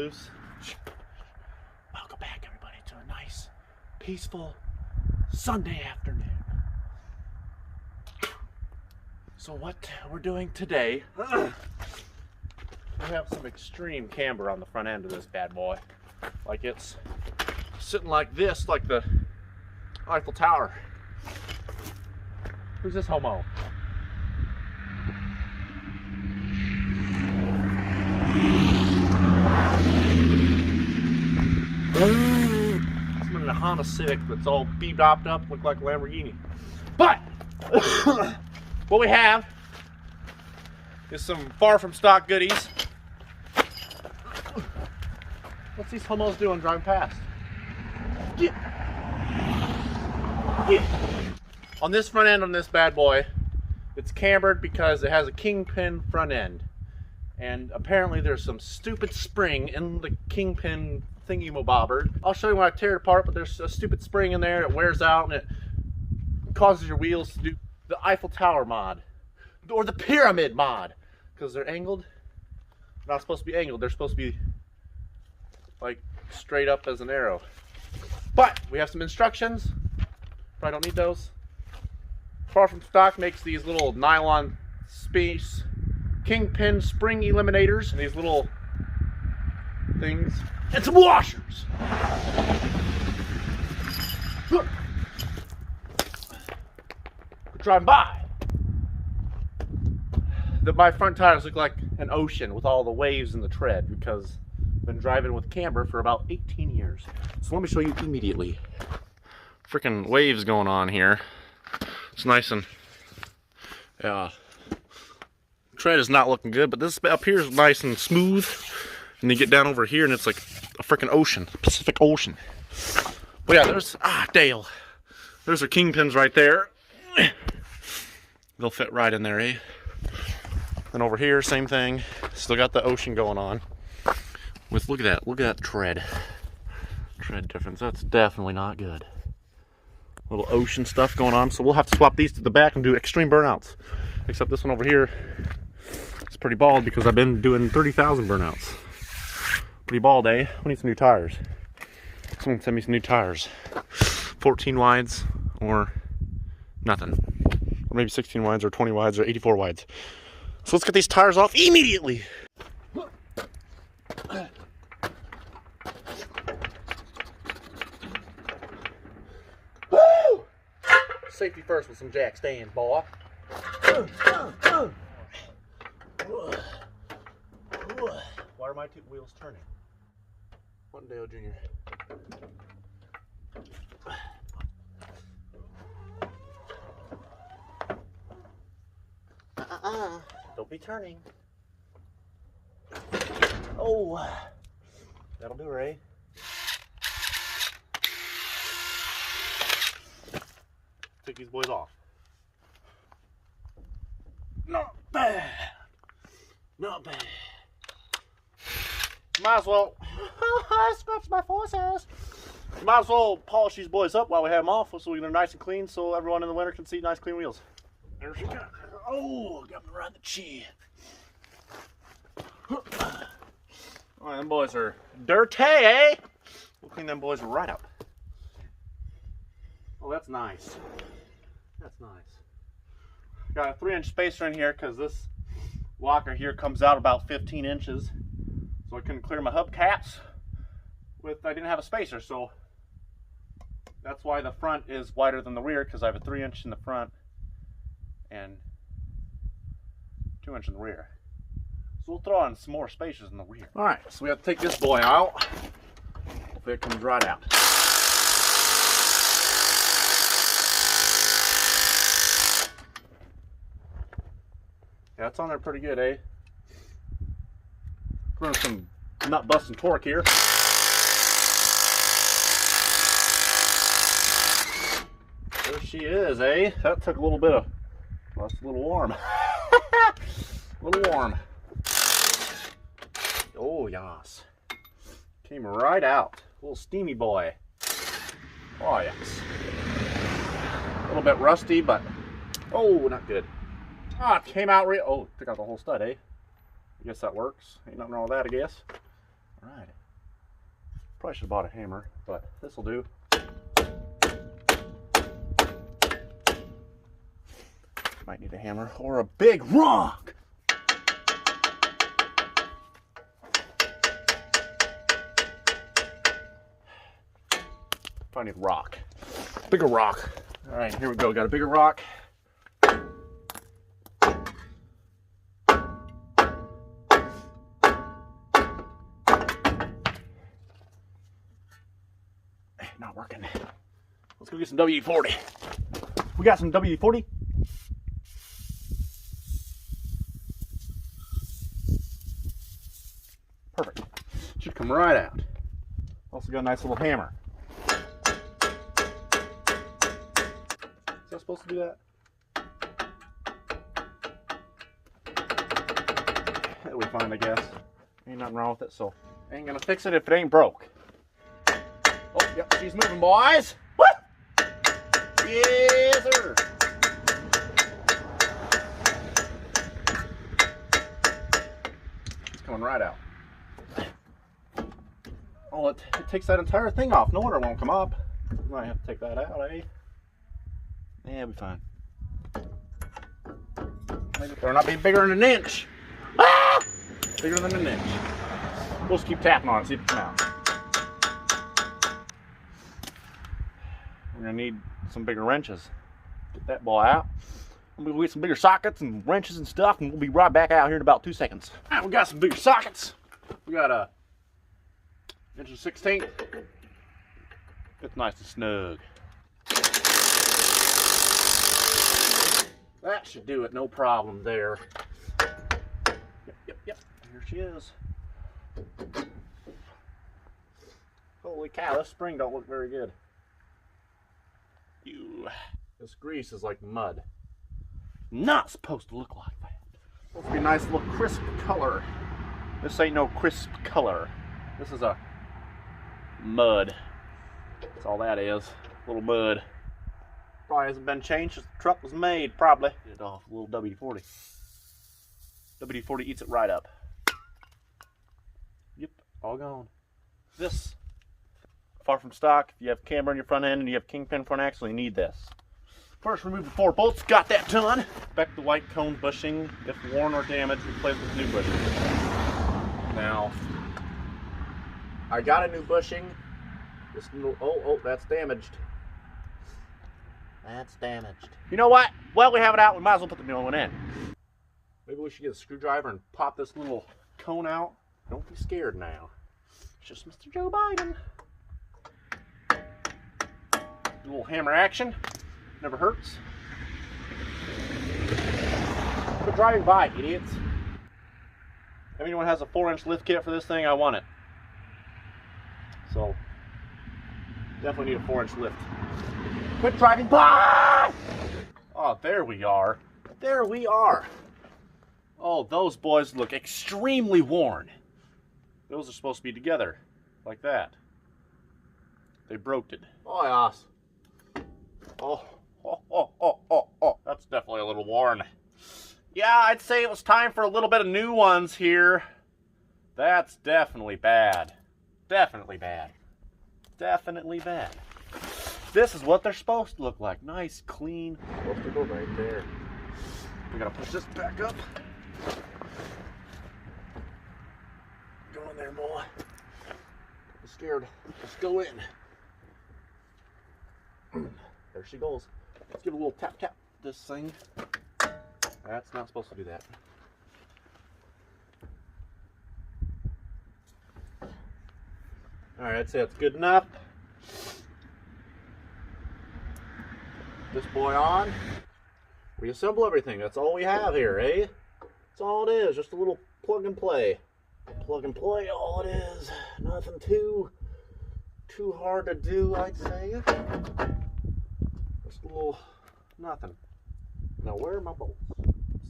loose. Welcome back, everybody, to a nice, peaceful Sunday afternoon. So what we're doing today, we have some extreme camber on the front end of this bad boy. Like it's sitting like this, like the Eiffel Tower. Who's this homo? Someone in a Honda Civic that's all beat-bopped up, look like a Lamborghini. But what we have is some far from stock goodies. What's these homos doing driving past? Get. On this front end on this bad boy, it's cambered because it has a kingpin front end. And apparently there's some stupid spring in the kingpin thingy-mabobber. I'll show you when I tear it apart, but there's a stupid spring in there that wears out and it causes your wheels to do the Eiffel Tower mod. Or the pyramid mod. Because they're angled. They're not supposed to be angled. They're supposed to be like straight up as an arrow. But we have some instructions. Probably don't need those. Far From Stock makes these little nylon space kingpin spring eliminators, and these little things, and some washers. We're driving by. My front tires look like an ocean with all the waves in the tread because I've been driving with camber for about 18 years. So let me show you immediately. Freaking waves going on here. It's nice and tread is not looking good, but this up here is nice and smooth. And you get down over here and it's like a freaking ocean, Pacific Ocean. But yeah, there's Dale. There's our kingpins right there. They'll fit right in there, eh? And over here, same thing. Still got the ocean going on. With look at that tread difference. That's definitely not good. Little ocean stuff going on. So we'll have to swap these to the back and do extreme burnouts. Except this one over here, it's pretty bald because I've been doing 30,000 burnouts. Pretty bald, eh? We need some new tires. Someone send me some new tires. 14 wides or nothing. Or maybe 16 wides or 20 wides or 84 wides. So let's get these tires off immediately. Woo! Safety first with some jack stands, boy. Why are my two wheels turning? One Dale Jr. Don't be turning. Oh, that'll do, Ray. Take these boys off. Not bad. Not bad. Might as well. I scratched my forces. Might as well polish these boys up while we have them off so they're nice and clean so everyone in the winter can see nice clean wheels. There she goes. Oh, got me right in the chin. Oh, them boys are dirty, eh? We'll clean them boys right up. Oh, that's nice. That's nice. Got a 3-inch spacer in here because this locker here comes out about 15 inches. So I couldn't clear my hubcaps I didn't have a spacer, so that's why the front is wider than the rear, because I have a 3-inch in the front and 2-inch in the rear. So we'll throw on some more spacers in the rear. Alright, so we have to take this boy out. Hopefully it comes right out. Yeah, it's on there pretty good, eh? Running some nut busting torque here. There she is, eh? That took a little bit of, well, it's a little warm. A little warm. Oh, yes. Came right out. A little steamy boy. Oh, yes. A little bit rusty, but, oh, not good. Ah, it came out real. Oh, took out the whole stud, eh? I guess that works. Ain't nothing wrong with that, I guess. Alright. Probably should have bought a hammer, but this will do. Might need a hammer or a big rock. Probably need a rock. Bigger rock. Alright, here we go. Got a bigger rock. Not working. Let's go get some WD-40. We got some WD-40. Perfect. Should come right out. Also got a nice little hammer. Is that supposed to do that? That'll be fine, I guess. Ain't nothing wrong with it, so ain't gonna fix it if it ain't broke. Oh, yep, she's moving, boys. Woo! Yes, sir. It's coming right out. Oh, it takes that entire thing off. No wonder it won't come up. You might have to take that out, eh? Yeah, it'll be fine. Maybe it better not be bigger than an inch. Ah! Bigger than an inch. We'll just keep tapping on it, see if it comes out. We're gonna need some bigger wrenches. Get that ball out. We'll get some bigger sockets and wrenches and stuff, and we'll be right back out here in about 2 seconds. All right, we got some bigger sockets. We got a 1/16. It's nice and snug. That should do it, no problem there. Yep. Here she is. Holy cow, this spring don't look very good. This grease is like mud. Not supposed to look like that. Supposed to be a nice little crisp color. This ain't no crisp color. This is a mud. That's all that is. A little mud. Probably hasn't been changed since the truck was made, probably. Get it off a little WD-40. WD-40 eats it right up. Yep, all gone. This, far from stock. If you have camber in your front end and you have kingpin front axle, you need this. First, remove the 4 bolts. Got that done. Back the white cone bushing. If worn or damaged, replace with new bushing. Now, I got a new bushing. This little, oh, that's damaged. That's damaged. You know what? Well, we have it out. We might as well put the new one in. Maybe we should get a screwdriver and pop this little cone out. Don't be scared now. It's just Mr. Joe Biden. A little hammer action. Never hurts. Quit driving by, idiots. If anyone has a 4-inch lift kit for this thing, I want it. So, definitely need a 4-inch lift. Quit driving by! Oh, there we are. There we are. Oh, those boys look extremely worn. Those are supposed to be together, like that. They broke it. Oh, yes. Oh. That's definitely a little worn. Yeah, I'd say it was time for a little bit of new ones here. That's definitely bad. Definitely bad. Definitely bad. This is what they're supposed to look like. Nice, clean. Supposed to go right there. We gotta push this back up. Go in there, boy. I'm scared. Let's go in. There she goes. Let's give a little tap this thing. That's not supposed to do that. Alright, I'd say that's good enough. This boy on. Reassemble everything. That's all we have here, eh? That's all it is. Just a little plug and play. Plug and play, all it is. Nothing too hard to do, I'd say. Just a little nothing. Now where are my bolts?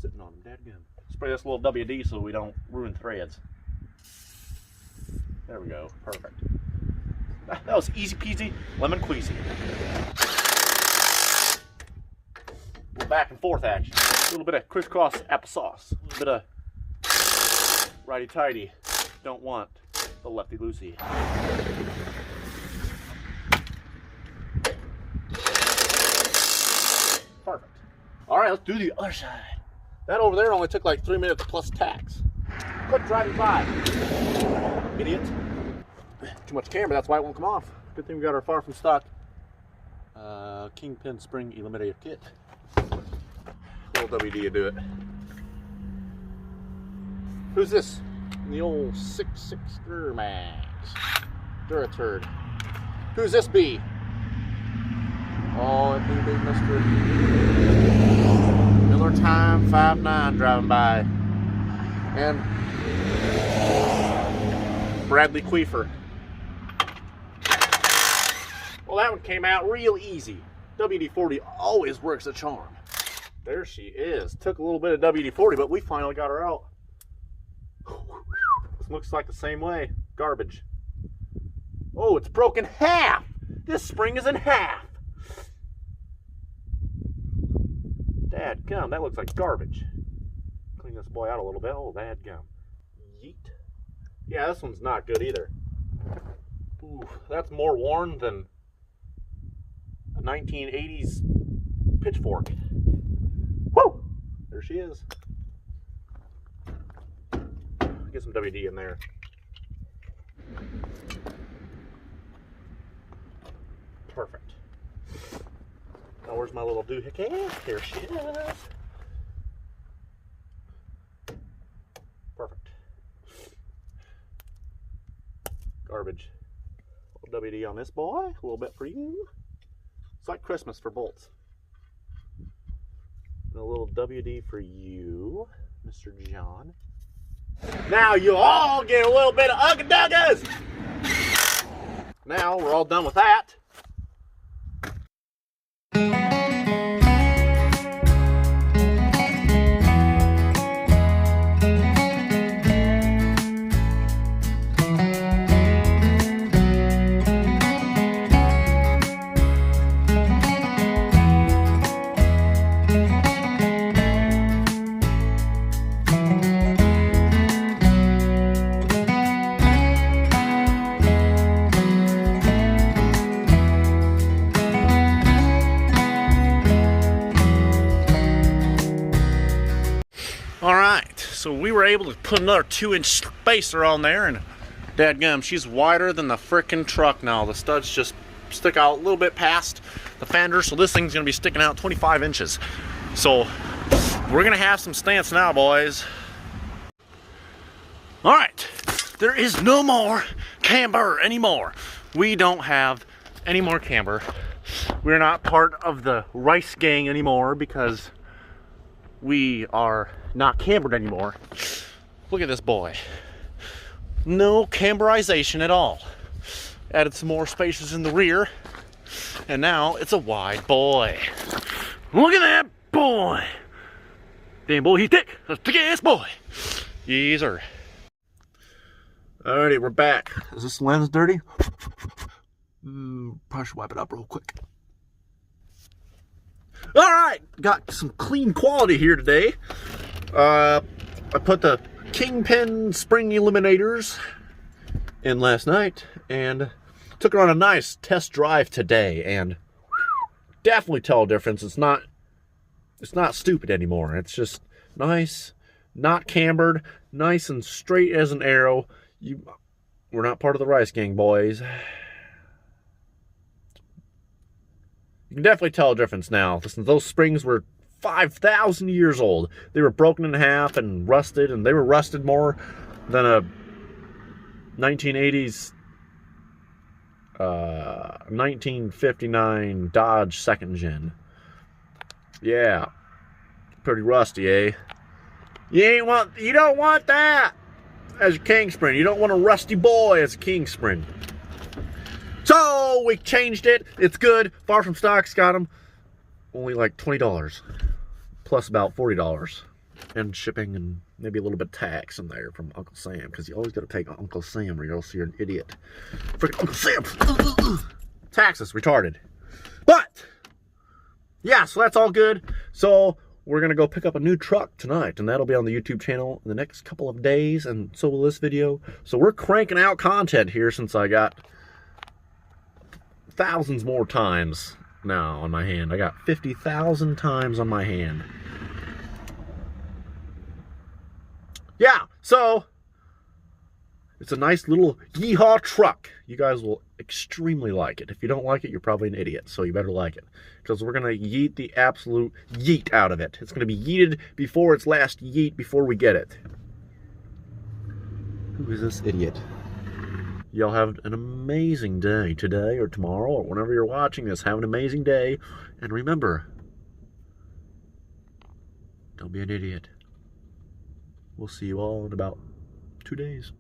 Sitting on them, dadgum. Spray this little WD so we don't ruin threads. There we go, perfect. That was easy peasy, lemon queasy. A little back and forth action. A little bit of crisscross applesauce. A little bit of righty-tighty. Don't want. the lefty loosey. Perfect. All right, let's do the other side. That over there only took like 3 minutes plus tax. Quit driving by. Idiot. Too much camber, that's why it won't come off. Good thing we got our far from stock kingpin spring eliminator kit. Little WD to do it. Who's this? The old 6.6 Duramax. Duraturd. Who's this be? Oh, it be Mr. Miller Time 5.9 driving by. And Bradley Queefer. Well, that one came out real easy. WD-40 always works a charm. There she is. Took a little bit of WD-40, but we finally got her out. This looks like the same way. Garbage. Oh, it's broken half. This spring is in half. Dadgum, that looks like garbage. Clean this boy out a little bit. Oh, dadgum. Yeet. Yeah, this one's not good either. Ooh, that's more worn than a 1980s pitchfork. Woo! There she is. Get some WD in there. Perfect. Now where's my little doohickey? Here she is. Perfect. Garbage. A little WD on this boy. A little bit for you. It's like Christmas for bolts. And a little WD for you, Mr. John. Now you all get a little bit of Ugga Duggas. Now we're all done with that. So we were able to put another 2-inch spacer on there, and dadgum, she's wider than the frickin' truck now. The studs just stick out a little bit past the fender, so this thing's gonna be sticking out 25 inches. So we're gonna have some stance now, boys. All right, there is no more camber anymore. We don't have any more camber. We're not part of the rice gang anymore because we are not cambered anymore. Look at this boy. No camberization at all. Added some more spacers in the rear, and now it's a wide boy. Look at that boy. Damn boy, he's thick. That's a thick ass boy. Yes, sir. Alrighty, we're back. Is this lens dirty? Probably should wipe it up real quick. Alright, got some clean quality here today. I put the kingpin spring eliminators in last night and took her on a nice test drive today, and definitely tell a difference. It's not stupid anymore. It's just nice, not cambered, nice and straight as an arrow. We're not part of the rice gang, boys. You can definitely tell a difference now. Listen, those springs were 5,000 years old. They were broken in half and rusted, and they were rusted more than a 1980s 1959 Dodge second gen. Yeah, pretty rusty, eh? You don't want that as a king spring. You don't want a rusty boy as a king spring. So we changed it. It's good. Far from stock's got them. Only like $20 plus about $40 and shipping and maybe a little bit of tax in there from Uncle Sam, because you always got to take Uncle Sam or else you're an idiot. Freaking Uncle Sam. Taxes retarded. But yeah, so that's all good. So we're going to go pick up a new truck tonight, and that'll be on the YouTube channel in the next couple of days, and so will this video. So we're cranking out content here since I got thousands more times now on my hand. I got 50,000 times on my hand. Yeah, so it's a nice little yeehaw truck. You guys will extremely like it. If you don't like it, you're probably an idiot, so you better like it. Because we're going to yeet the absolute yeet out of it. It's going to be yeeted before its last yeet before we get it. Who is this idiot? Y'all have an amazing day today or tomorrow or whenever you're watching this. Have an amazing day. And remember, don't be an idiot. We'll see you all in about 2 days.